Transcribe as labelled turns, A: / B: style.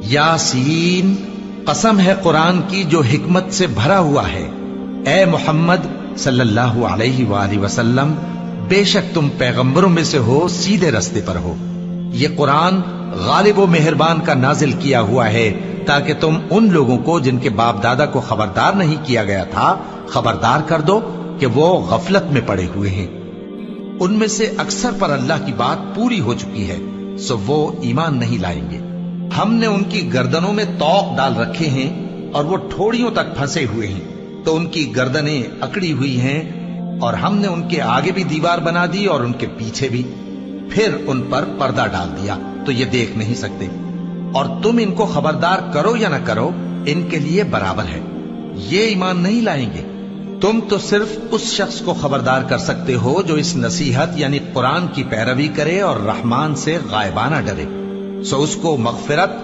A: यासीन, कसम है कुरान की जो हिकमत से भरा हुआ है। ए मोहम्मद सल्लल्लाहु अलैहि वसल्लम, बेशक तुम पैगंबरों में से हो, सीधे रास्ते पर हो। ये कुरान गालिब व मेहरबान का नाजिल किया हुआ है ताकि तुम उन लोगों को जिनके बाप दादा को खबरदार नहीं किया गया था खबरदार कर दो कि वो गफलत में पड़े हुए हैं। उनमें से अक्सर पर अल्लाह की बात पूरी हो चुकी है, सो वो ईमान नहीं लाएंगे। हमने उनकी गर्दनों में तौक डाल रखे हैं और वो ठोड़ियों तक फंसे हुए हैं, तो उनकी गर्दनें अकड़ी हुई हैं, और हमने उनके आगे भी दीवार बना दी और उनके पीछे भी, फिर उन पर पर्दा डाल दिया तो ये देख नहीं सकते। और तुम इनको खबरदार करो या ना करो, इनके लिए बराबर है, ये ईमान नहीं लाएंगे। तुम तो सिर्फ उस शख्स को खबरदार कर सकते हो जो इस नसीहत यानी कुरान की पैरवी करे और रहमान से गायबाना डरे, सो उसको मगफिरत